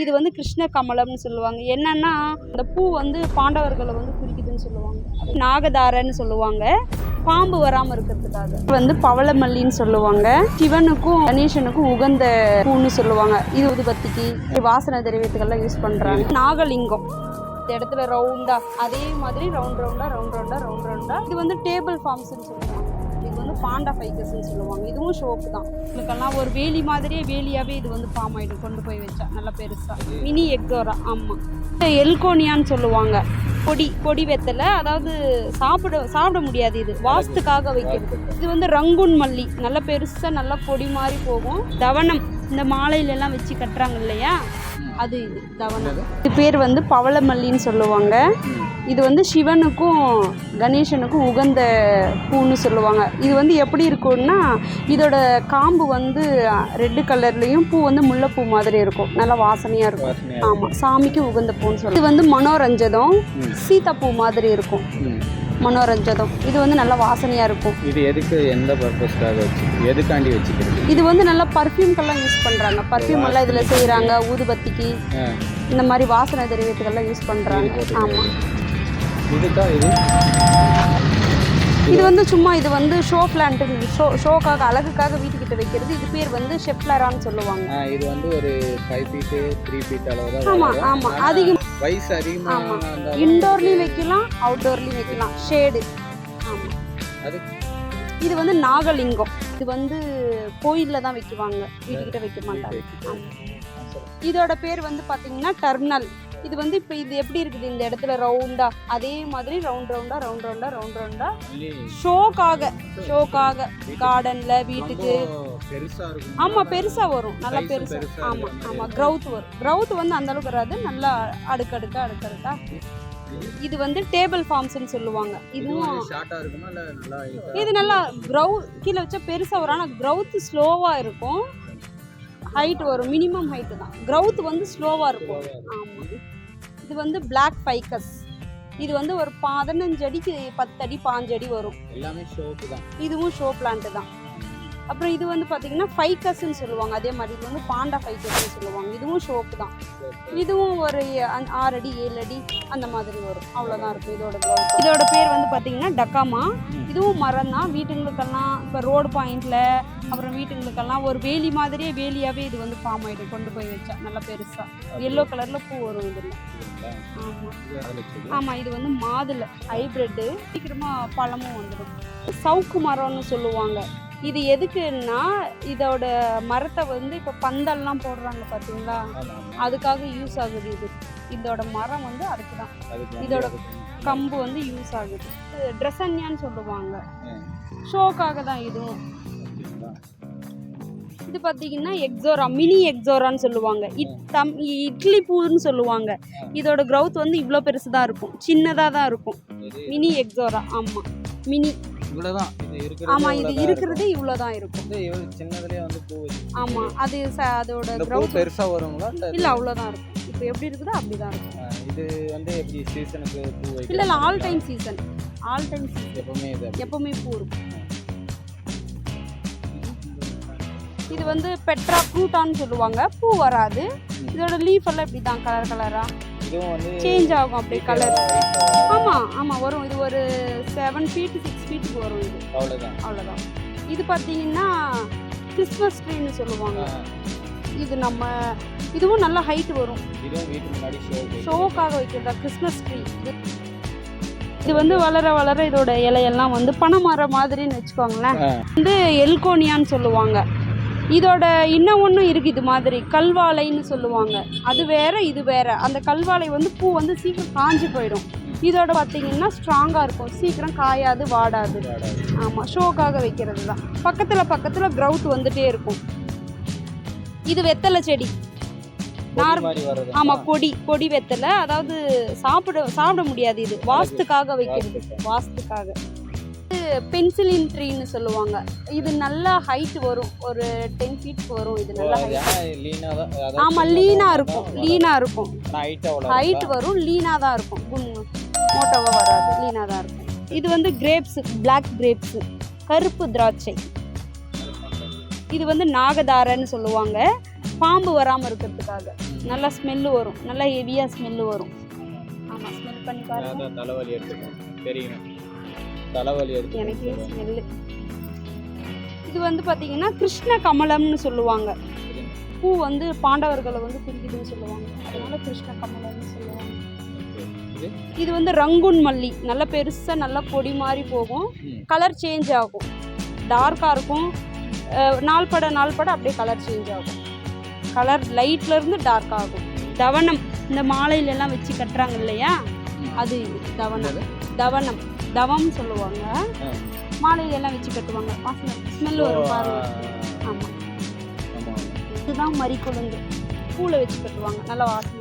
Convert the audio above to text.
இது வந்து கிருஷ்ண கமலம்னு சொல்லுவாங்க. என்னன்னா அந்த பூ வந்து பாண்டவர்களை வந்து குறிக்குதுன்னு சொல்லுவாங்க. நாகதாரன்னு சொல்லுவாங்க, பாம்பு வராமல் இருக்கிறதுக்காக. வந்து பவளமல்லின்னு சொல்லுவாங்க. சிவனுக்கும் கணேசனுக்கும் உகந்த பூன்னு சொல்லுவாங்க. இது ஊதுபத்திக்கு வாசனை திரவியத்துக்கெல்லாம் யூஸ் பண்ணுறாங்க. நாகலிங்கம் இந்த இடத்துல ரவுண்டா, அதே மாதிரி ரவுண்ட் ரவுண்டா இது வந்து டேபிள் ஃபார்ம்ஸ்ன்னு சொல்லுவாங்க. இது வந்து பாண்டா ஃபைக்கஸ்ன்னு சொல்லுவாங்க. இதுவும் ஷோப்பு தான். இதுக்கெல்லாம் ஒரு வேலி மாதிரியே வேலியாகவே இது வந்து ஃபார்ம் ஆகிடும். கொண்டு போய் வச்சா நல்லா பெருசாக மினி எக்ஸோரா. ஆமாம், எல்கோனியான்னு சொல்லுவாங்க. பொடி வெத்தலை, அதாவது சாப்பிட முடியாது. இது வாஸ்துக்காக வைக்கிறது. இது வந்து ரங்குன் மல்லி, நல்லா பெருசாக நல்லா பொடி மாதிரி போகும். தவனம் இந்த மாலையிலெல்லாம் வச்சு கட்டுறாங்க இல்லையா, அது இது தவனம். இது பேர் வந்து பவளமல்லின்னு சொல்லுவாங்க. இது வந்து சிவனுக்கும் கணேசனுக்கும் உகந்த பூன்னு சொல்லுவாங்க. இது வந்து எப்படி இருக்கும்னா, இதோட காம்பு வந்து ரெட்டு கலர்லேயும், பூ வந்து முல்லைப்பூ மாதிரி இருக்கும், நல்லா வாசனையாக இருக்கும். ஆமாம், சாமிக்கு உகந்த பூன்னு சொல்லுவாங்க. இது வந்து மனோரஞ்சதம், சீதாப்பூ மாதிரி இருக்கும். மனோரஞ்சதம் இது வந்து நல்லா வாசனையாக இருக்கும். இது எதுக்கு, எந்த பர்பஸ்க்காக எதுக்காண்டி வச்சுக்கிறது? இது வந்து நல்லா பர்ஃப்யூம்க்கெல்லாம் யூஸ் பண்ணுறாங்க. பர்ஃப்யூம் எல்லாம் இதில் செய்கிறாங்க. ஊதுபத்திக்கு இந்த மாதிரி வாசனை திரவியத்துக்கெல்லாம் யூஸ் பண்ணுறாங்க. ஆமாம், இது வந்து சும்மா இது வந்து ஷோ பிளான்ட், ஷோக்காக அழகுக்காக வீட்டுக்கிட்ட வைக்கிறது. இது பேர் வந்து ஷெப்லரான்னு சொல்லுவாங்க. இது வந்து ஒரு 5 feet 3 feet அளவு தான். ஆமாம் ஆமாம், அதிகம் வயசு அதிகமாக. ஆமாம், இன்டோர்லேயும் வைக்கலாம், அவுட்டோர்லேயும் வைக்கலாம், ஷேடு. ஆமாம், இது வந்து நாகலிங்கம். இது வந்து கோயிலில் தான் வைக்குவாங்க, வீட்டுக்கிட்ட வைக்க மாட்டாங்க. இதோட பேர் வந்து பார்த்தீங்கன்னா டர்னல். இது வந்து இப்போ இது எப்படி இருக்குது, இந்த இடத்துல ரவுண்டா, அதே மாதிரி ரவுண்ட் ரவுண்டா ஷோக்காக கார்டன்ல வீட்டுக்கு. ஆமாம், பெருசாக வரும், நல்லா பெருசா. ஆமாம் க்ரௌத் வரும். க்ரௌத் வந்து அந்த அளவுக்கு வராது, நல்லா அடுக்கடுக்கா. இது வந்து டேபிள் ஃபார்ம்ஸ்ன்னு சொல்லுவாங்க. இதுவும் இது நல்லா கீழே வச்சா பெருசாக வரும், ஆனால் க்ரௌத் ஸ்லோவாக இருக்கும். ஹைட் வரும், மினிமம் ஹைட்டு தான். க்ரௌத் வந்து ஸ்லோவாக இருக்கும். ஆமாம், இது வந்து பிளாக் ஃபைக்கஸ். இது வந்து ஒரு 15 அடிக்கு 10 அடி 5 அடி வரும். எல்லாமே ஷோப்பு தான். இதுவும் ஷோ பிளான்ட் தான். அப்புறம் இது வந்து பார்த்தீங்கன்னா ஃபைக்கஸ்ன்னு சொல்லுவாங்க. அதே மாதிரி இது வந்து பாண்டா ஃபைக்கஸ்ன்னு சொல்லுவாங்க. இதுவும் ஷோப்பு தான். இதுவும் ஒரு 6 அடி 7 அடி அந்த மாதிரி வரும். அவ்வளோதான் இருக்கும் இதோட க்ரௌத். இதோட பேர் வந்து பார்த்தீங்கன்னா டக்காமா. இதுவும் மரம் தான். வீட்டுங்களுக்கெல்லாம் இப்போ ரோடு பாயிண்டில், அப்புறம் வீட்டுங்களுக்கெல்லாம் ஒரு வேலி மாதிரியே வேலியாகவே இது வந்து ஃபார்ம் ஆகிடும். கொண்டு போய் வச்சா நல்லா பெருசாக எல்லோ கலரில் பூ வரும் இதில். ஆமாம், இது வந்து மாதுளை ஹைப்ரிட்டு, சீக்கிரமாக பழமும் வந்துடும். சவுக்கு மரம்னு சொல்லுவாங்க. இது எதுக்குன்னா, இதோட மரத்தை வந்து இப்போ பந்தல்லாம் போடுறாங்க பார்த்தீங்களா, அதுக்காக யூஸ் ஆகுது. இதோட மரம் வந்து அதுக்கு தான். இதோட கம்பு வந்து யூஸ் ஆகுது. ட்ரெஸ்ஸன்யான்னு சொல்லுவாங்க, ஷோக்காக தான். இதுவும் இது பார்த்தீங்கன்னா எக்ஸோரா, மினி எக்ஸோரான்னு சொல்லுவாங்க. இட்லி பூன்னு சொல்லுவாங்க. இதோட க்ரௌத் வந்து இவ்வளோ பெருசு தான் இருக்கும், சின்னதாக தான் இருக்கும். Mini ixora. ஆமாம், மினி இவ்வளவுதான். ஆமாம், இது இருக்கிறது இவ்வளோதான் இருக்கும். சின்னதுலேயே வந்து பூ. ஆமாம், அதோட க்ரௌத் பெருசாக வருங்களா? இல்லை, அவ்வளோதான் இருக்கும். இப்போ எப்படி இருக்குதோ அப்படி தான் இருக்கும். இது வந்து எப்படி சீசனுக்கு பூ வைக்கும்? இல்லை, ஆல் டைம் சீசன். எப்பவுமே பூ இருக்கும். இது வந்து பெட்ரா ஃப்ரூட்டான்னு சொல்லுவாங்க. பூ வராது. இதோட லீஃப் எல்லாம் இப்படி தான் கலராக சேஞ்ச் ஆகும், அப்படியே கலர். ஆமாம் வரும். இது ஒரு 7 feet 6 feet வரும். இது அவ்வளோதான். இது பார்த்தீங்கன்னா கிறிஸ்மஸ் ட்ரீன்னு சொல்லுவாங்க. இது இதுவும் நல்ல ஹைட் வரும். ஷோக்காக வைக்கிறதா கிறிஸ்மஸ் ட்ரீ. இது வந்து வளர இதோட இலையெல்லாம் வந்து பனைமரம் மாதிரின்னு வச்சுக்கோங்களேன். வந்து எல்கோனியான்னு சொல்லுவாங்க. இதோட இன்னும் ஒன்றும் இருக்குது, இது மாதிரி கல்வாழைன்னு சொல்லுவாங்க. அது வேற, இது வேற. அந்த கல்வாழை வந்து பூ வந்து சீக்கிரம் காஞ்சி போயிடும். இதோட பார்த்தீங்கன்னா ஸ்ட்ராங்காக இருக்கும், சீக்கிரம் காயாது, வாடாது. ஆமாம், ஷோக்காக வைக்கிறது தான். பக்கத்தில் க்ரௌத் வந்துட்டே இருக்கும். இது வெத்தலை செடி. ஆமாம், கொடி வெத்தலை, அதாவது சாப்பிட முடியாது. இது வாஸ்துக்காக வைக்கிறது, வாஸ்துக்காக. பென்சிலின் ட்ரீன்னு சொல்லுவாங்க. இது நல்லா ஹைட் வரும், ஒரு 10 feet வரும். இது நல்லா ஆமாம், லீனாக இருக்கும். ஹைட் வரும், லீனாக தான் இருக்கும். மோட்டோவாக வராது, லீனாக தான் இருக்கும். இது வந்து கிரேப்ஸு, பிளாக் கிரேப்ஸு, கருப்பு திராட்சை. இது வந்து நாகதாரன்னு சொல்லுவாங்க, பாம்பு வராமல் இருக்கிறதுக்காக. நல்லா ஸ்மெல்லு வரும், நல்லா ஹெவியாக ஸ்மெல்லு வரும். ஆமாம், ஸ்மெல் பண்ணி பாருங்க. அதான் தலைவலி எடுத்துக்கணும் தெரியும், தலைவலி எடுத்து எனக்கே ஸ்மெல்லு. இது வந்து பார்த்தீங்கன்னா கிருஷ்ண கமலம்னு சொல்லுவாங்க. பூ வந்து பாண்டவர்களை வந்து குறிக்குதுன்னு சொல்லுவாங்க, அதனால கிருஷ்ண கமலம்னு சொல்லுவாங்க. இது வந்து ரங்குன் மல்லி, நல்லா பெருசாக நல்லா பொடி மாதிரி போகும், கலர் சேஞ்ச் ஆகும், டார்க்காக இருக்கும், நாள்பட அப்படியே கலர் சேஞ்ச் ஆகும், கலர் லைட்லேருந்து டார்க் ஆகும். தவனம், இந்த மாலையிலெல்லாம் வச்சு கட்டுறாங்க இல்லையா, அது தவனம். தவனம் தவம் சொல்லுவாங்க, மாலையிலெல்லாம் வச்சு கட்டுவாங்க, வாசனை ஸ்மெல் வரும் பாருங்க. ஆமாம், இதுதான் மறிக்குழுந்து, பூவில் வச்சு கட்டுவாங்க, நல்லா வாசனை